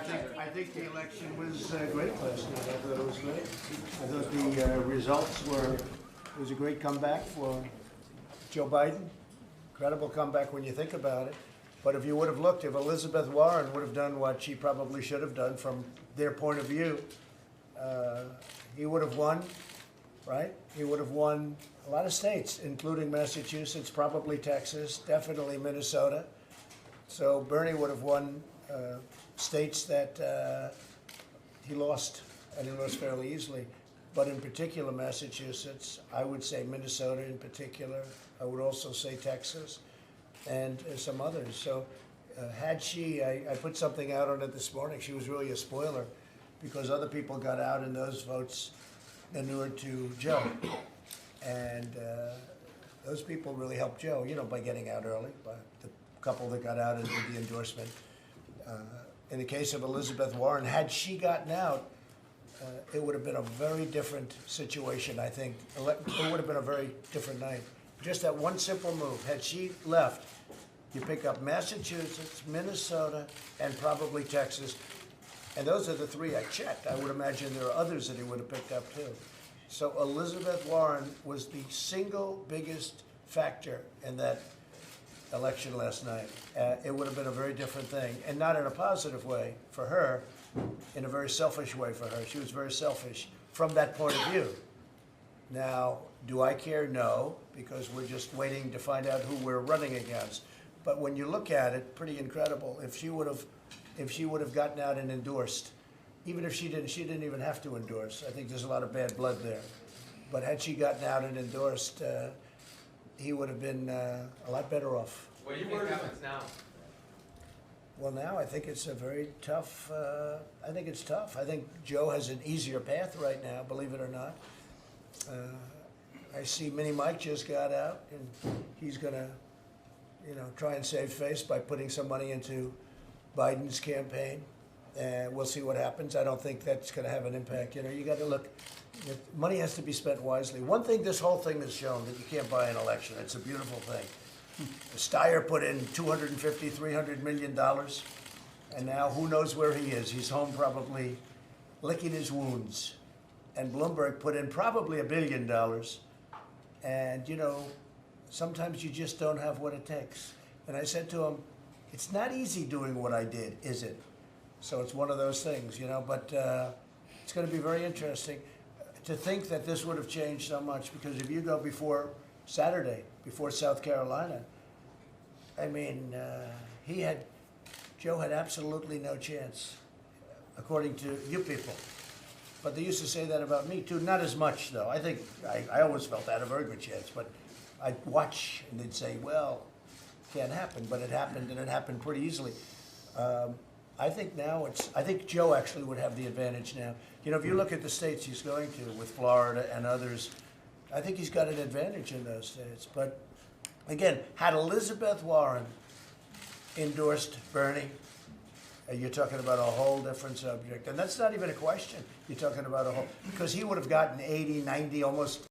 think the election was great last night. I thought it was great. I thought the results were, it was a great comeback for Joe Biden. Incredible comeback when you think about it. But if you would have looked, if Elizabeth Warren would have done what she probably should have done from their point of view, he would have won, right? He would have won a lot of states, including Massachusetts, probably Texas, definitely Minnesota. So Bernie would have won states that he lost, and he lost fairly easily. But in particular, Massachusetts, I would say Minnesota in particular. I would also say Texas and some others. So had she, I put something out on it this morning, she was really a spoiler because other people got out and those votes inured to Joe. And those people really helped Joe, you know, by getting out early, by the couple that got out and did the endorsement. In the case of Elizabeth Warren, had she gotten out, it would have been a very different situation, I think. It would have been a very different night. Just that one simple move. Had she left, you pick up Massachusetts, Minnesota, and probably Texas. And those are the three I checked. I would imagine there are others that he would have picked up too. So Elizabeth Warren was the single biggest factor in that election last night. It would have been a very different thing, and not in a positive way for her, in a very selfish way for her. She was very selfish from that point of view. Now, do I care? No, because we're just waiting to find out who we're running against. But when you look at it, pretty incredible. If she would have gotten out and endorsed, even if she didn't even have to endorse. I think there's a lot of bad blood there. But had she gotten out and endorsed, he would have been a lot better off. What do you think happens now? Well, now I think it's a very tough, I think it's tough. I think Joe has an easier path right now, believe it or not. I see Mini Mike just got out, and he's going to, you know, try and save face by putting some money into Biden's campaign. And we'll see what happens. I don't think that's going to have an impact. You know, you got to look, money has to be spent wisely. One thing this whole thing has shown that you can't buy an election. It's a beautiful thing. Steyer put in $250, $300 million, and now who knows where he is. He's home probably licking his wounds. And Bloomberg put in probably $1 billion. And, you know, sometimes you just don't have what it takes. And I said to him, it's not easy doing what I did, is it? So it's one of those things, you know, but it's going to be very interesting to think that this would have changed so much, because if you go before Saturday, before South Carolina, I mean, Joe had absolutely no chance, according to you people. But they used to say that about me too, not as much though. I think, I always felt I had a very good chance, but I'd watch and they'd say, well, can't happen, but it happened, and it happened pretty easily. I think now I think Joe actually would have the advantage now. You know, if you look at the states he's going to with Florida and others, I think he's got an advantage in those states. But again, had Elizabeth Warren endorsed Bernie, you're talking about a whole different subject. And that's not even a question. You're talking about a whole, because he would have gotten 80, 90, almost